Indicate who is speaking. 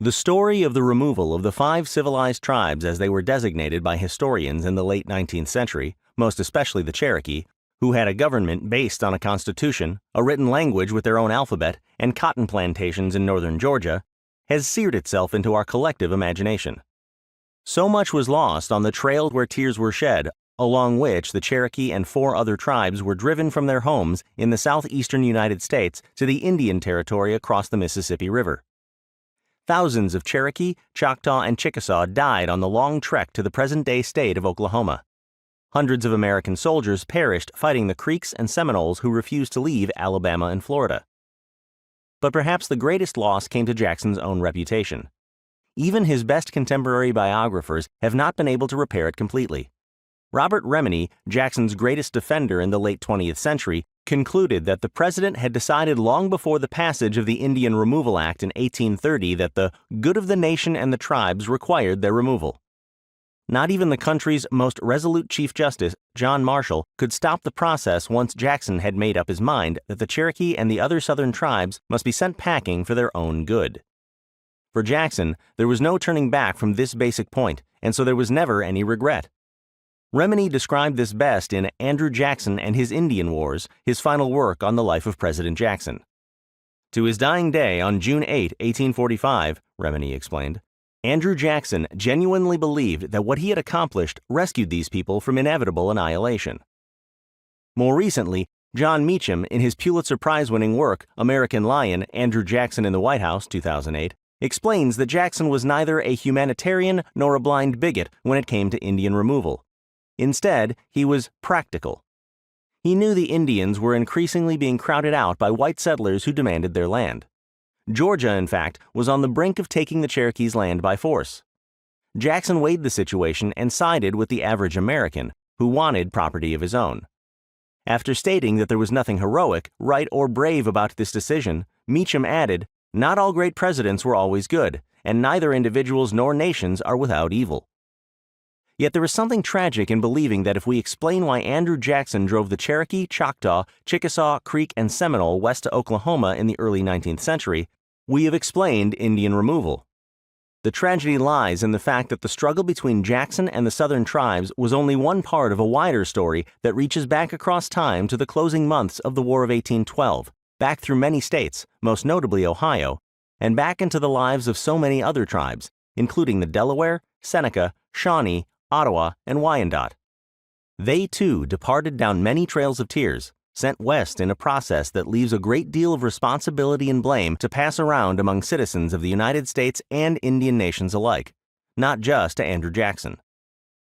Speaker 1: The story of the removal of the 5 civilized tribes as they were designated by historians in the late 19th century, most especially the Cherokee, who had a government based on a constitution, a written language with their own alphabet, and cotton plantations in northern Georgia, has seared itself into our collective imagination. So much was lost on the trail where tears were shed, along which the Cherokee and 4 other tribes were driven from their homes in the southeastern United States to the Indian Territory across the Mississippi River. Thousands of Cherokee, Choctaw, and Chickasaw died on the long trek to the present-day state of Oklahoma. Hundreds of American soldiers perished fighting the Creeks and Seminoles who refused to leave Alabama and Florida. But perhaps the greatest loss came to Jackson's own reputation. Even his best contemporary biographers have not been able to repair it completely. Robert Remini, Jackson's greatest defender in the late 20th century, concluded that the president had decided long before the passage of the Indian Removal Act in 1830 that the good of the nation and the tribes required their removal. Not even the country's most resolute Chief Justice, John Marshall, could stop the process once Jackson had made up his mind that the Cherokee and the other southern tribes must be sent packing for their own good. For Jackson, there was no turning back from this basic point, and so there was never any regret. Remini described this best in Andrew Jackson and His Indian Wars, his final work on the life of President Jackson. To his dying day on June 8, 1845, Remini explained, Andrew Jackson genuinely believed that what he had accomplished rescued these people from inevitable annihilation. More recently, John Meacham, in his Pulitzer Prize-winning work American Lion, Andrew Jackson in the White House, 2008, explains that Jackson was neither a humanitarian nor a blind bigot when it came to Indian removal. Instead, he was practical. He knew the Indians were increasingly being crowded out by white settlers who demanded their land. Georgia, in fact, was on the brink of taking the Cherokees' land by force. Jackson weighed the situation and sided with the average American, who wanted property of his own. After stating that there was nothing heroic, right, or brave about this decision, Meacham added, "Not all great presidents were always good, and neither individuals nor nations are without evil." Yet there is something tragic in believing that if we explain why Andrew Jackson drove the Cherokee, Choctaw, Chickasaw, Creek, and Seminole west to Oklahoma in the early 19th century, we have explained Indian removal. The tragedy lies in the fact that the struggle between Jackson and the southern tribes was only one part of a wider story that reaches back across time to the closing months of the War of 1812, back through many states, most notably Ohio, and back into the lives of so many other tribes, including the Delaware, Seneca, Shawnee, Ottawa, and Wyandot. They, too, departed down many trails of tears, sent west in a process that leaves a great deal of responsibility and blame to pass around among citizens of the United States and Indian nations alike, not just to Andrew Jackson.